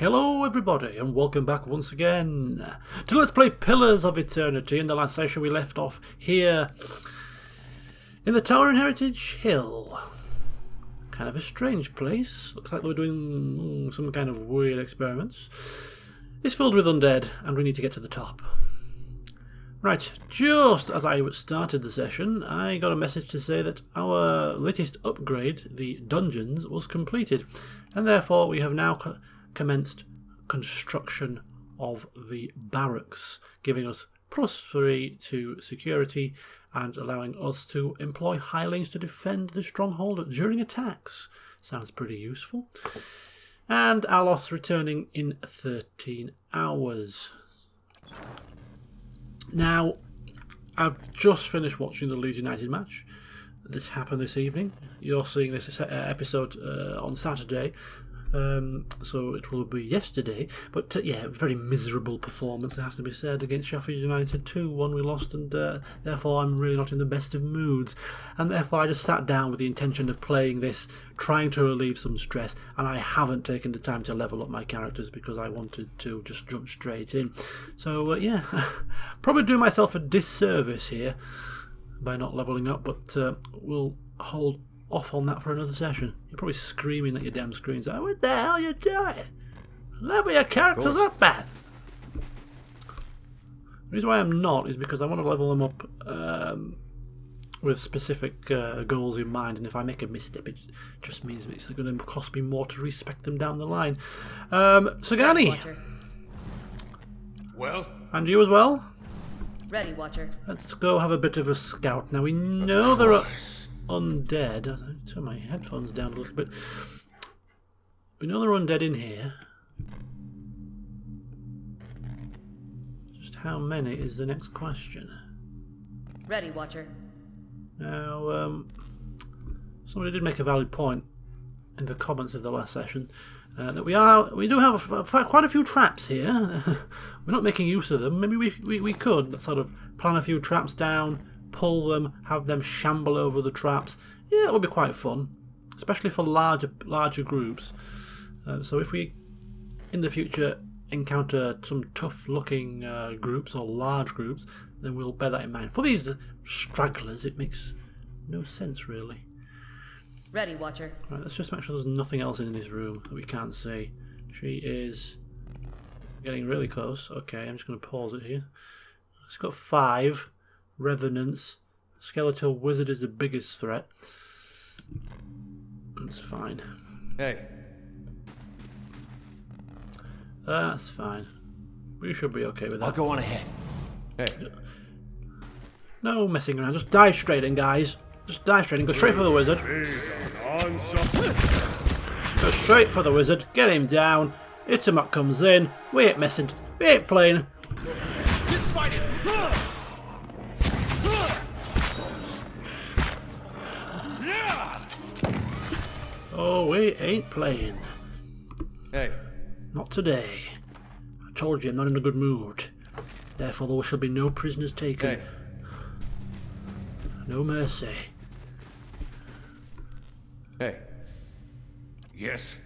Hello everybody and welcome back once again to Let's Play Pillars of Eternity. In the last session we left off here in the Tower in Heritage Hill. Kind of a strange place. Looks like they were doing some kind of weird experiments. It's filled with undead and we need to get to the top. Right, just as I started the session I got a message to say that our latest upgrade, the dungeons, was completed, and therefore we have now commenced construction of the barracks, giving us +3 to security and allowing us to employ hirelings to defend the stronghold during attacks. Sounds pretty useful. And Aloth returning in 13 hours. Now, I've just finished watching the Leeds United match. This happened this evening. You're seeing this episode on Saturday. So it will be yesterday, but yeah, very miserable performance, it has to be said, against Sheffield United. 2-1 we lost, and therefore I'm really not in the best of moods, and therefore I just sat down with the intention of playing this, trying to relieve some stress, and I haven't taken the time to level up my characters because I wanted to just jump straight in. So yeah, probably do myself a disservice here by not leveling up, but we'll hold off on that for another session. You're probably screaming at your damn screens like, what the hell are you doing? Level your characters up, man! The reason why I'm not is because I want to level them up with specific goals in mind, and if I make a misstep it just means it's going to cost me more to respect them down the line. Sagani! Well? And you as well? Ready, Watcher. Let's go have a bit of a scout. Now we know there are undead. I'll turn my headphones down a little bit. We know they're undead in here. Just how many is the next question. Ready, Watcher. Now, somebody did make a valid point in the comments of the last session that we do have quite a few traps here. We're not making use of them. Maybe we could sort of plan a few traps down, pull them, have them shamble over the traps. Yeah, it would be quite fun, especially for larger groups. So if we, in the future, encounter some tough-looking groups or large groups, then we'll bear that in mind. For these stragglers, it makes no sense, really. Ready, Watcher. Right, let's just make sure there's nothing else in this room that we can't see. She is getting really close. Okay, I'm just going to pause it here. It's got 5. Revenants. Skeletal Wizard is the biggest threat. That's fine. Hey. That's fine. We should be okay with that. I'll go on ahead. Hey. No messing around. Just dive straight in, guys. Just dive straight in. Go straight for the wizard. Go straight for the wizard. Get him down. Itamak comes in. We ain't messing. We ain't playing. This fight is... Oh, we ain't playing. Hey. Not today. I told you I'm not in a good mood. Therefore there shall be no prisoners taken. Hey. No mercy. Hey. Yes.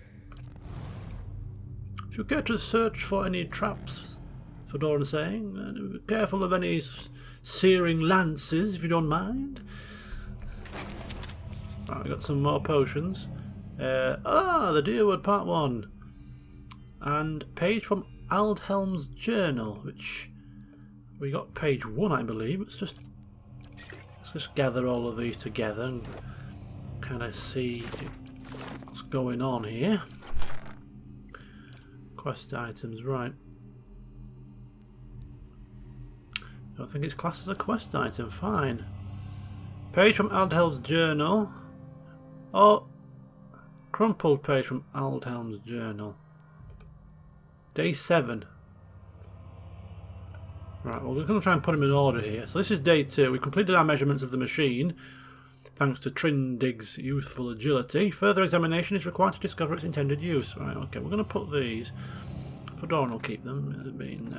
If you care to search for any traps, Fedora saying, be careful of any searing lances if you don't mind. Right, I got some more potions. The Deerwood Part 1. And page from Aldhelm's journal, which we got page 1, I believe. Let's just gather all of these together and kind of see what's going on here. Quest items, right. Don't think it's classed as a quest item, fine. Page from Aldhelm's journal. Oh, crumpled page from Aldhelm's journal. Day 7. Right, well we're going to try and put them in order here. So this is day 2. We completed our measurements of the machine, thanks to Trindig's youthful agility. Further examination is required to discover its intended use. Right, okay, we're going to put these. Fedora will keep them, being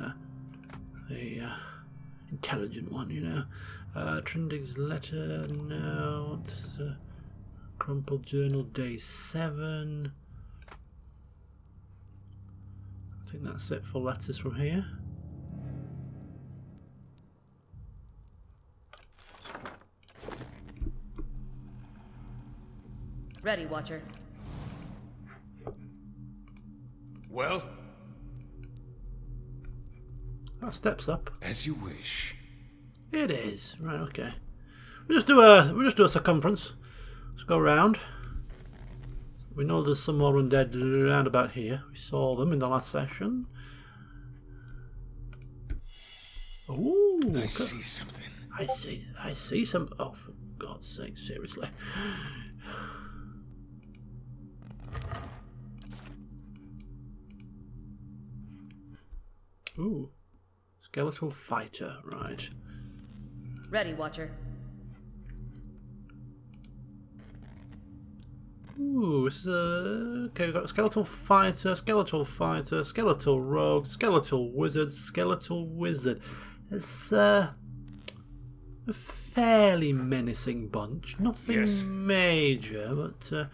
the intelligent one, you know. Trindig's letter, no. What's the crumpled journal, day 7. I think that's it for letters from here. Ready, Watcher. Well, That steps up. as you wish. It is. Right, okay. We'll just do a circumference. Let's go around. We know there's some more undead around about here. We saw them in the last session. Ooh, I see something. I see some. Oh, for God's sake, seriously. Ooh, skeletal fighter, right. Ready, Watcher. Ooh, this is okay, we've got skeletal fighter, skeletal rogue, skeletal wizard. It's a fairly menacing bunch. Nothing Yes. major, but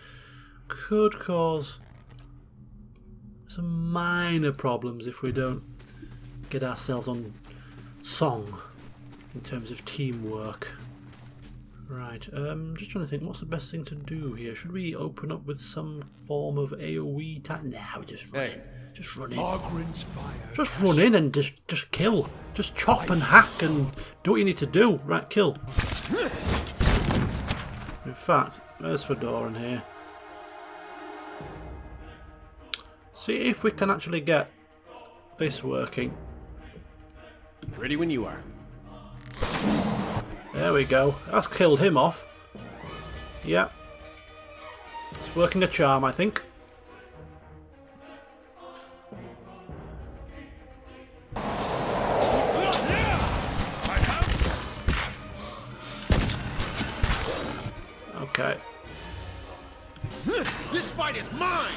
could cause some minor problems if we don't get ourselves on song in terms of teamwork. Right, just trying to think, what's the best thing to do here? Should we open up with some form of AoE type? Nah, we just run in. Just run in. Margaret's fire. Just run in and just kill. Just chop and hack and do what you need to do. Right, kill. In fact, there's Fedora in here. See if we can actually get this working. Ready when you are. There we go. That's killed him off. Yep. It's working a charm, I think. Okay. This fight is mine.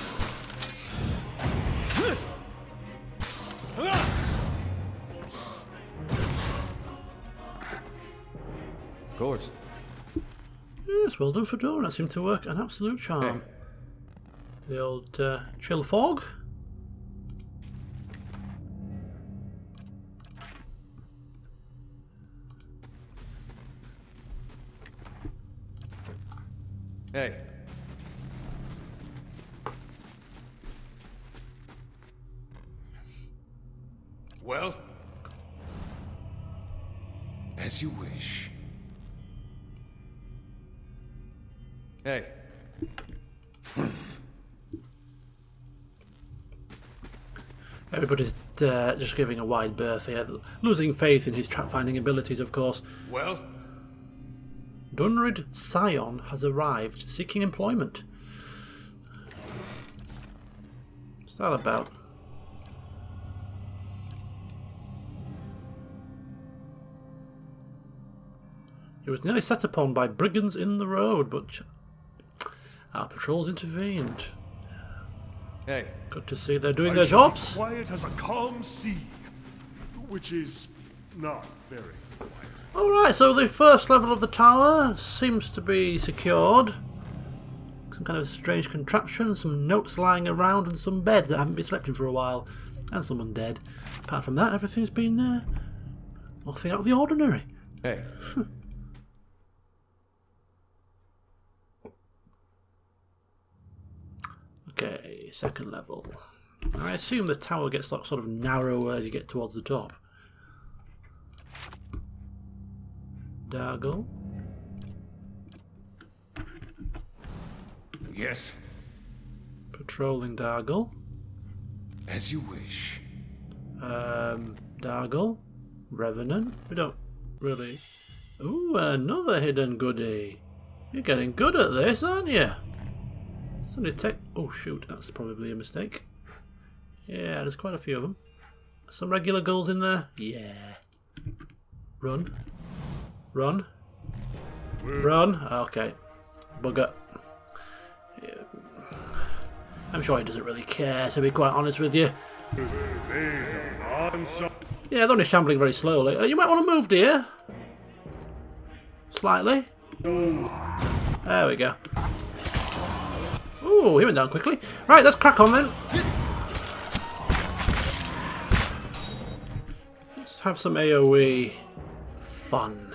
Of course. Yes, well done, Fedora. That seemed to work an absolute charm. Hey. The old chill fog. Hey. Well, as you wish. Hey. Everybody's just giving a wide berth here, losing faith in his trap-finding abilities, of course. Well, Dunrid Scion has arrived, seeking employment. What's that about? He was nearly set upon by brigands in the road, but our patrols intervened. Hey. Good to see they're doing I their shall be jobs. quiet as a calm sea, which is not very quiet. Alright, so the first level of the tower seems to be secured. Some kind of strange contraption, some notes lying around, and some beds that haven't been slept in for a while. And some undead. Apart from that, everything's been nothing out of the ordinary. Hey. Okay, second level. I assume the tower gets sort of narrower as you get towards the top. Dargle. yes, Patrolling Dargle. as you wish. Dargle. Revenant. We don't really... Ooh, another hidden goodie. You're getting good at this, aren't you? Somebody take... Oh, shoot. That's probably a mistake. Yeah, there's quite a few of them. Some regular ghouls in there. Yeah. Run. Run. Run. Okay. Bugger. Yeah. I'm sure he doesn't really care, to be quite honest with you. Yeah, they're only shambling very slowly. You might want to move, dear. Slightly. There we go. Ooh, he went down quickly. Right, let's crack on then. have some AoE fun.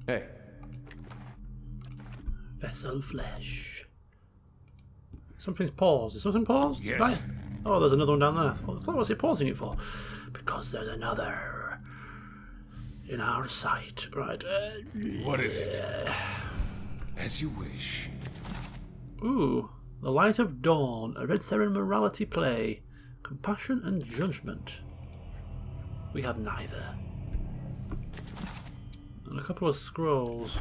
Hey. Vessel flesh. Something's paused. Is something paused? Yes. Right. Oh, there's another one down there. What was he pausing it for? Because there's another in our sight. Right. What is it? As you wish. Ooh. The Light of Dawn. A Red Seren morality play. Compassion and judgment. We have neither. And a couple of scrolls.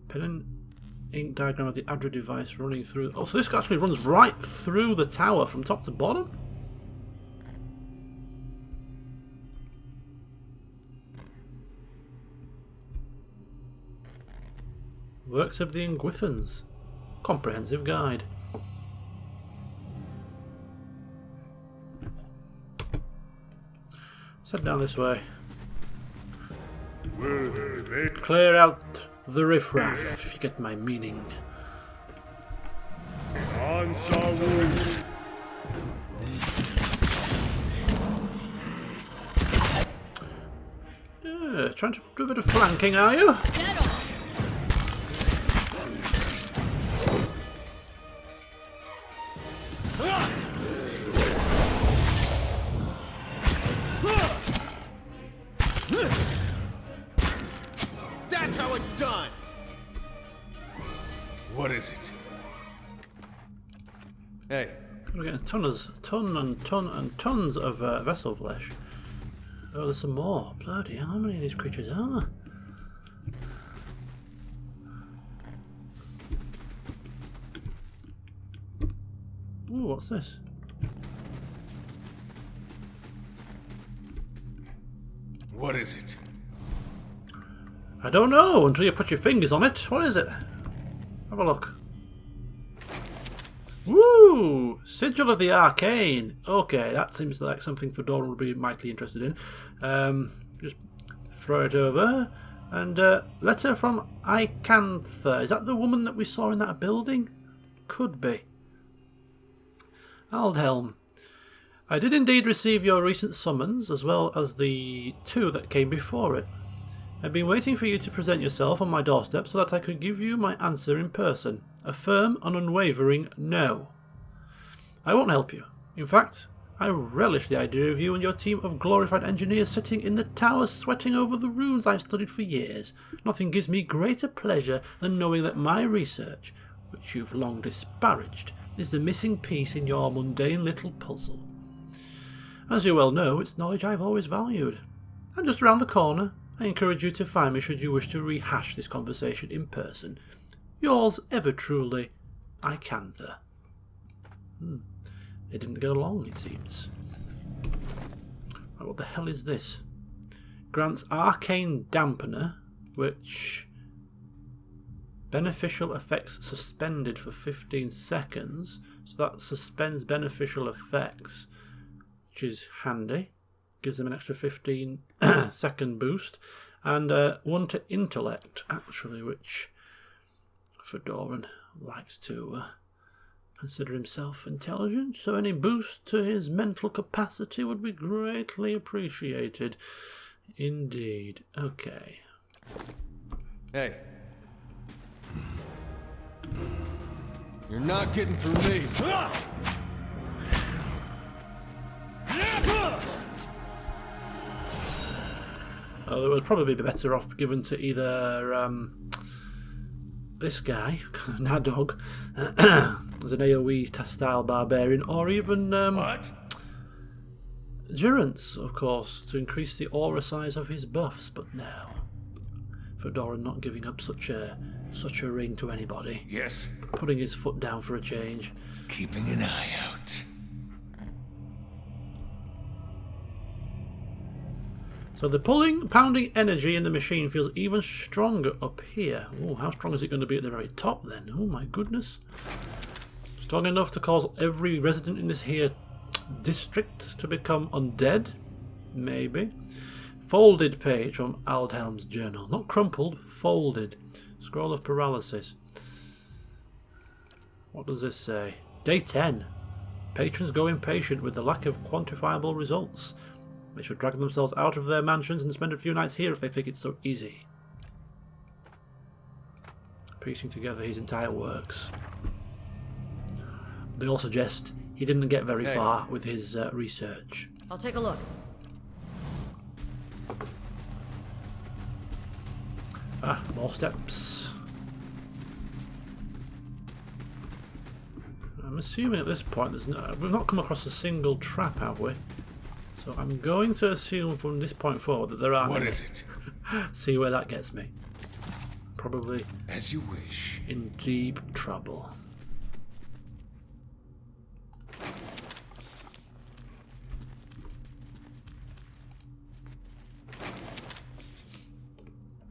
Pen and ink diagram of the Adra device running through. Oh, so this actually runs right through the tower from top to bottom? Works of the Ingwithans. Comprehensive guide. Let's head down this way. Clear out the riffraff, if you get my meaning. Trying to do a bit of flanking, are you? That's how it's done. What is it? Hey. We're getting tons of vessel flesh. Oh, there's some more. Bloody hell, how many of these creatures are there? Ooh, what's this? What is it? I don't know until you put your fingers on it. What is it? Have a look. Woo! Sigil of the Arcane. Okay, that seems like something Fedora would be mightily interested in. Just throw it over. And letter from Icantha. Is that the woman that we saw in that building? Could be. Aldhelm. I did indeed receive your recent summons, as well as the two that came before it. I've been waiting for you to present yourself on my doorstep so that I could give you my answer in person. A firm and unwavering no. I won't help you. In fact, I relish the idea of you and your team of glorified engineers sitting in the tower sweating over the runes I've studied for years. Nothing gives me greater pleasure than knowing that my research, which you've long disparaged, is the missing piece in your mundane little puzzle. As you well know, it's knowledge I've always valued. I'm just around the corner. I encourage you to find me should you wish to rehash this conversation in person. Yours ever truly, Icantha. They didn't get along, it seems. Right, what the hell is this? Grants Arcane Dampener, which... Beneficial effects suspended for 15 seconds. So that suspends beneficial effects, which is handy. Gives them an extra 15 second boost. And one to intellect, actually, which Fedoran likes to consider himself intelligent. So any boost to his mental capacity would be greatly appreciated. Indeed. Okay. Hey. You're not getting through me. Oh, they would probably be better off given to either this guy, Nadog, as an AoE style barbarian, or even What? Durance, of course, to increase the aura size of his buffs. But no, Fedora not giving up such a ring to anybody. Yes. Putting his foot down for a change. Keeping an eye out. So the pounding energy in the machine feels even stronger up here. Oh, how strong is it going to be at the very top then? Oh my goodness. Strong enough to cause every resident in this here district to become undead? Maybe. Folded page from Aldhelm's journal. Not crumpled, folded. Scroll of paralysis. What does this say? Day 10. Patrons go impatient with the lack of quantifiable results. They should drag themselves out of their mansions and spend a few nights here if they think it's so easy. Piecing together his entire works. They all suggest he didn't get very far with his research. I'll take a look. Ah, more steps. I'm assuming at this point we've not come across a single trap, have we? So I'm going to assume from this point forward that there are. What is it? See where that gets me. Probably As you wish. in deep trouble.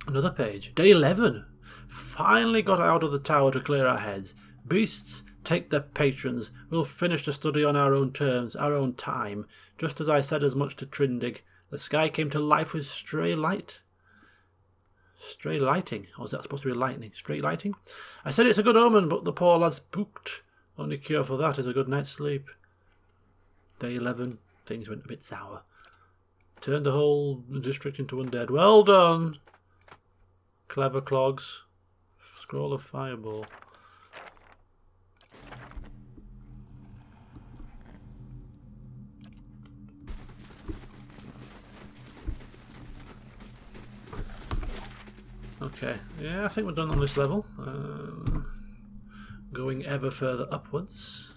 Another page. Day 11. Finally got out of the tower to clear our heads. Beasts, take their patrons. We'll finish the study on our own terms, our own time. Just as I said as much to Trindig. The sky came to life with stray light. Stray lighting? Or is that supposed to be lightning? Stray lighting? I said it's a good omen, but the poor lad's spooked. Only cure for that is a good night's sleep. Day 11. Things went a bit sour. Turned the whole district into undead. Well done. Clever clogs. Scroll of fireball. Okay, yeah, I think we're done on this level. Going ever further upwards.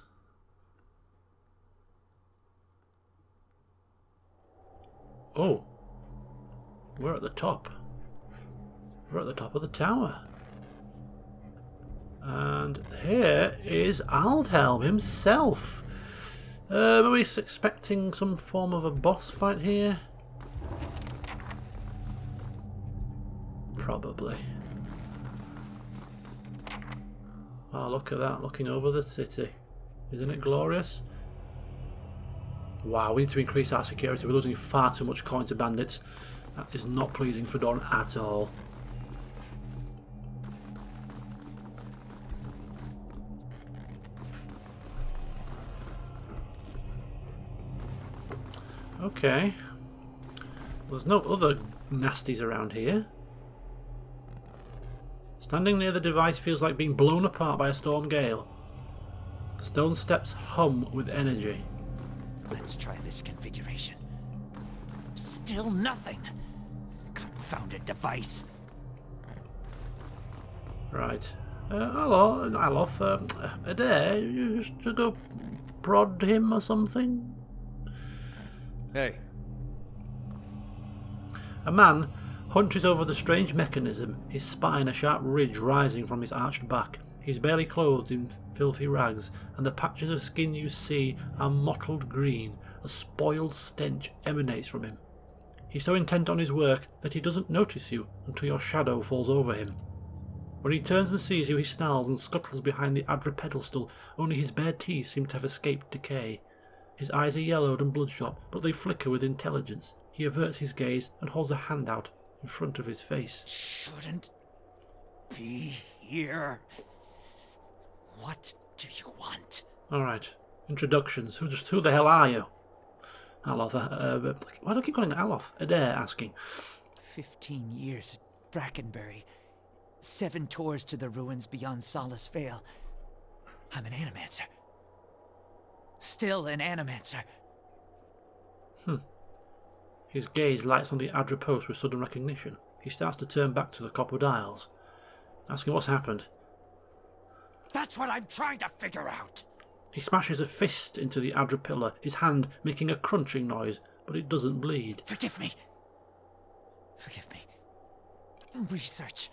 Oh, we're at the top. We're at the top of the tower. And here is Aldhelm himself. Are we expecting some form of a boss fight here? Probably. Oh, look at that, looking over the city. Isn't it glorious? Wow, we need to increase our security. We're losing far too much coin to bandits. That is not pleasing for Dawn at all. Okay. There's no other nasties around here. Standing near the device feels like being blown apart by a storm gale. The stone steps hum with energy. Let's try this configuration. Still nothing. Confounded device. Right. Hello, Aloth. Adair, you used to go prod him or something? Hey, A man hunches over the strange mechanism, his spine a sharp ridge rising from his arched back. He's barely clothed in filthy rags, and the patches of skin you see are mottled green. A spoiled stench emanates from him. He's so intent on his work that he doesn't notice you until your shadow falls over him. When he turns and sees you, he snarls and scuttles behind the Adra pedestal. Only his bare teeth seem to have escaped decay. His eyes are yellowed and bloodshot, but they flicker with intelligence. He averts his gaze and holds a hand out in front of his face. Shouldn't be here. What do you want? Alright, introductions. Who the hell are you? Aloth, why do I keep calling it Aloth? Adair asking. 15 years at Brackenbury. 7 tours to the ruins beyond Solace Vale. I'm an animator. Still an animator. His gaze lights on the Adra post with sudden recognition. He starts to turn back to the copper dials, asking what's happened. That's what I'm trying to figure out. He smashes a fist into the Adra pillar, his hand making a crunching noise, but it doesn't bleed. Forgive me. Forgive me. Research.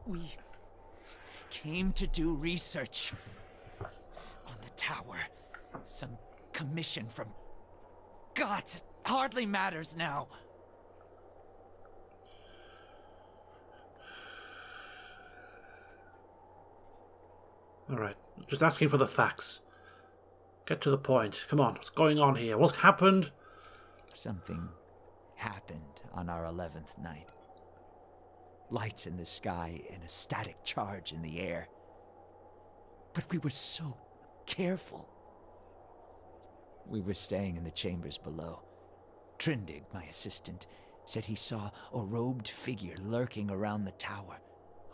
We came to do research on the tower. Some commission from gods. It hardly matters now. Alright, just asking for the facts. Get to the point. Come on, what's going on here? What's happened? Something happened on our 11th night. Lights in the sky and a static charge in the air. But we were so careful. We were staying in the chambers below. Trindig, my assistant, said he saw a robed figure lurking around the tower.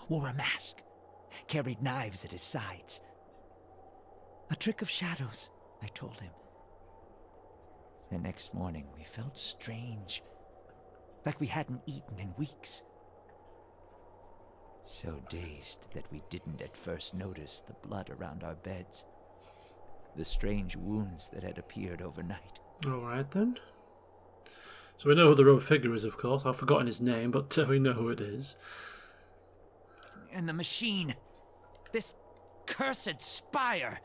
Wore a mask. Carried knives at his sides. A trick of shadows, I told him. The next morning, we felt strange. Like we hadn't eaten in weeks. So dazed that we didn't at first notice the blood around our beds. The strange wounds that had appeared overnight. Alright then. So we know who the robed figure is, of course. I've forgotten his name, but we know who it is. And the machine. This cursed spire.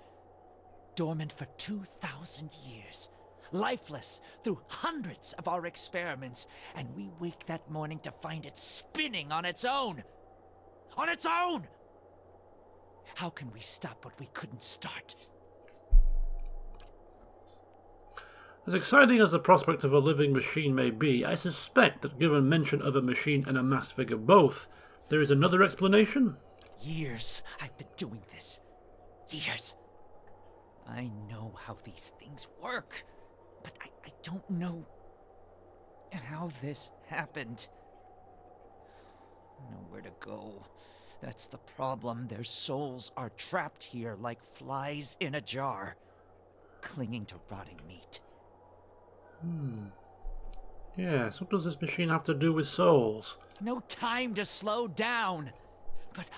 Dormant for 2,000 years. Lifeless through hundreds of our experiments. And we wake that morning to find it spinning on its own. On its own! How can we stop what we couldn't start? As exciting as the prospect of a living machine may be, I suspect that given mention of a machine and a masked figure both, there is another explanation. Years I've been doing this. Years. I know how these things work, but I don't know how this happened. Nowhere to go. That's the problem. Their souls are trapped here like flies in a jar, clinging to rotting meat. Yes, what does this machine have to do with souls? No time to slow down. But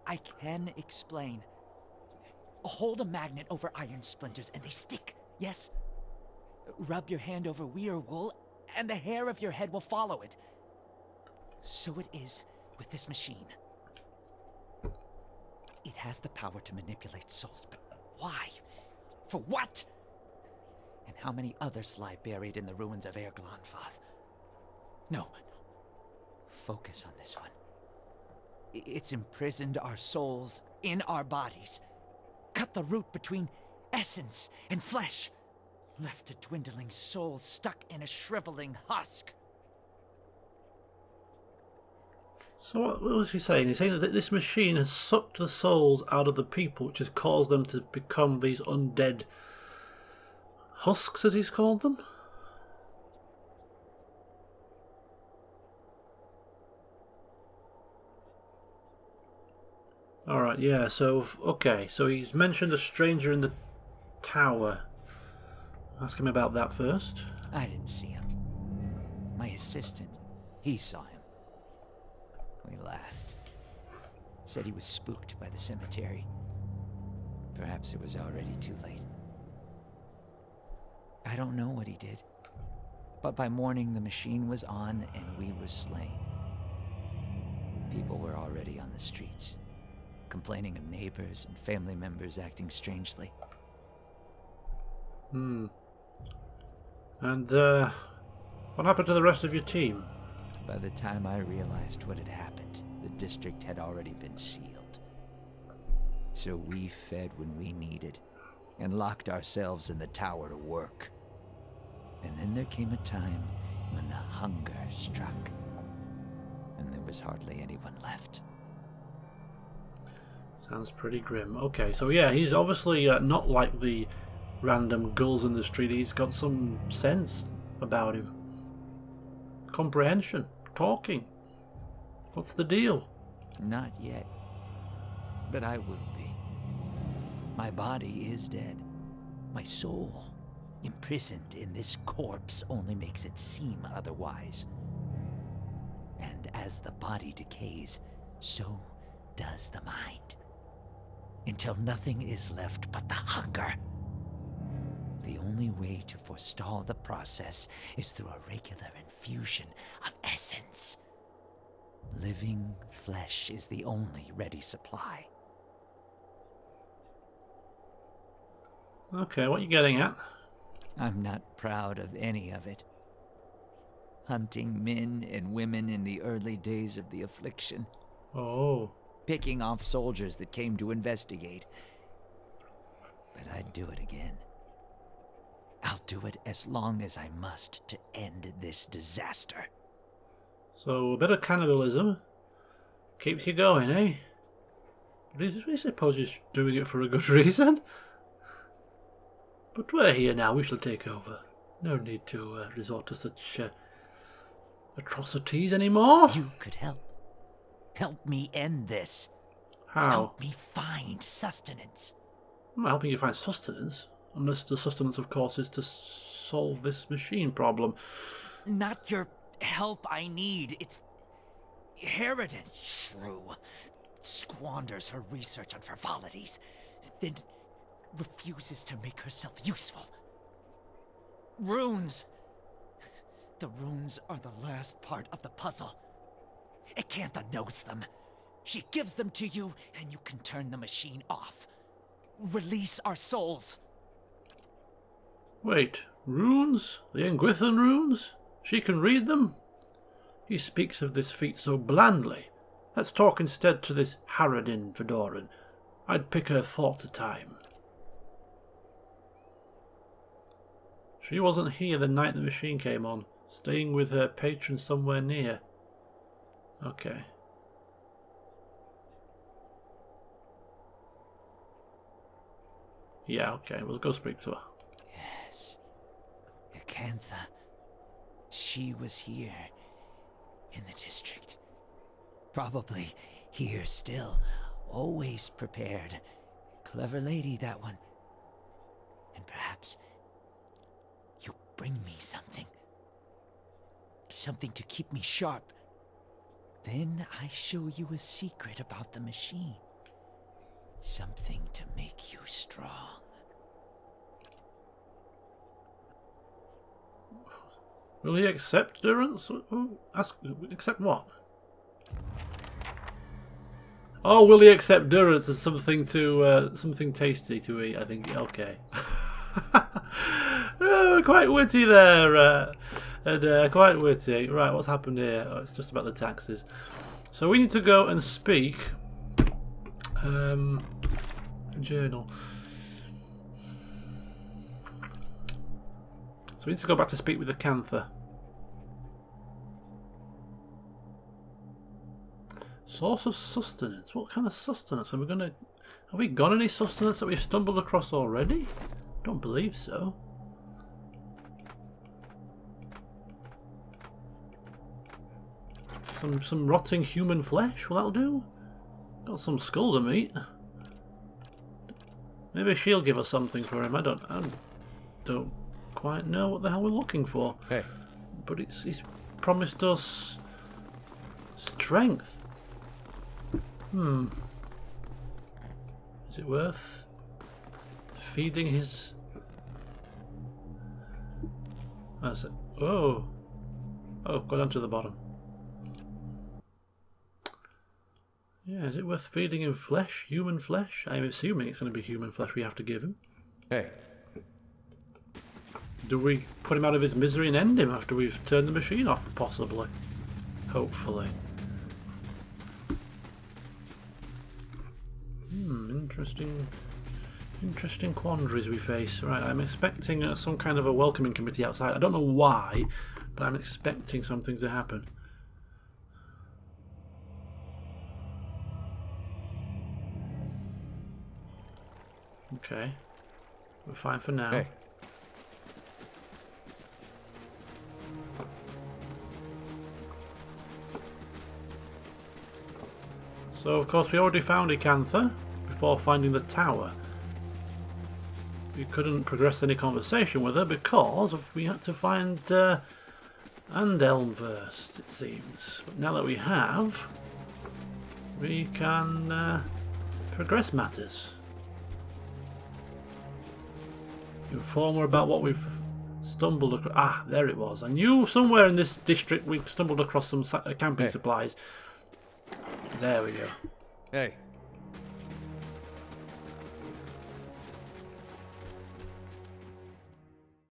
I can explain. Hold a magnet over iron splinters and they stick, yes? Rub your hand over weir wool and the hair of your head will follow it. So it is with this machine. It has the power to manipulate souls, but why? For what? And how many others lie buried in the ruins of Erglonfath? No. Focus on this one. It's imprisoned our souls in our bodies. Cut the root between essence and flesh. Left a dwindling soul stuck in a shriveling husk. So what was he saying? He's saying that this machine has sucked the souls out of the people, which has caused them to become these undead husks, as he's called them? Alright, yeah, so, okay, so he's mentioned a stranger in the tower. Ask him about that first. I didn't see him. My assistant, he saw him. We laughed. Said he was spooked by the cemetery. Perhaps it was already too late. I don't know what he did. But by morning the machine was on and we were slain. People were already on the streets, complaining of neighbors and family members acting strangely. And, what happened to the rest of your team? By the time I realized what had happened, the district had already been sealed. So we fed when we needed, and locked ourselves in the tower to work. And then there came a time when the hunger struck, and there was hardly anyone left. Sounds pretty grim. Okay, so yeah, he's obviously not like the random gulls in the street. He's got some sense about him. Comprehension. Talking. What's the deal? Not yet. But I will be. My body is dead. My soul, imprisoned in this corpse, only makes it seem otherwise. And as the body decays, so does the mind. Until nothing is left but the hunger. The only way to forestall the process is through a regular infusion of essence. Living flesh is the only ready supply. Okay, what are you getting at? I'm not proud of any of it. Hunting men and women in the early days of the affliction. Oh. picking off soldiers that came to investigate. But I'd do it again. I'll do it as long as I must to end this disaster. So a bit of cannibalism keeps you going, eh? But I suppose he's doing it for a good reason. But we're here now, we shall take over. No need to resort to such atrocities anymore. You could help. Help me end this. How? Help me find sustenance. I'm not helping you find sustenance. Unless the sustenance, of course, is to solve this machine problem. Not your help I need. It's Harridan, shrew. Squanders her research on frivolities, then refuses to make herself useful. Runes. The runes are the last part of the puzzle. Acantha knows them. She gives them to you, and you can turn the machine off. Release our souls. Wait, runes? The Engwithan runes? She can read them? He speaks of this feat so blandly. Let's talk instead to this Harridan Fedoran. I'd pick her thoughts a time. She wasn't here the night the machine came on, staying with her patron somewhere near. Okay. Yeah, okay, we'll go speak to her. Yes. Acantha. She was here. In the district. Probably here still. Always prepared. Clever lady, that one. And perhaps you bring me something. Something to keep me sharp. Then I show you a secret about the machine. Something to make you strong. Will he accept durance? Accept what? Oh, will he accept durance as something to something tasty to eat? I think. Okay. Oh, quite witty there, and quite witty. Right, what's happened here? Oh, it's just about the taxes. So we need to go and speak. Journal. So we need to go back to speak with Acantha. Source of sustenance. What kind of sustenance are we gonna? Have we got any sustenance that we've stumbled across already? Don't believe so. Some rotting human flesh. Well, that'll do. Got some skull to meat. Maybe she'll give us something for him. I don't quite know what the hell we're looking for. Hey. But he's promised us strength. Is it worth feeding his... That's it. Oh, go down to the bottom. Yeah, is it worth feeding him flesh? Human flesh? I'm assuming it's going to be human flesh we have to give him. Hey. Do we put him out of his misery and end him after we've turned the machine off? Possibly. Hopefully. Interesting quandaries we face. Right, I'm expecting some kind of a welcoming committee outside. I don't know why, but I'm expecting something to happen. Okay. We're fine for now. Hey. So, of course, we already found Acantha before finding the tower. We couldn't progress any conversation with her because we had to find Andelm first, it seems. But now that we have, we can progress matters. Inform her about what we've stumbled across. Ah, there it was. I knew somewhere in this district we stumbled across some camping supplies. There we go. Hey.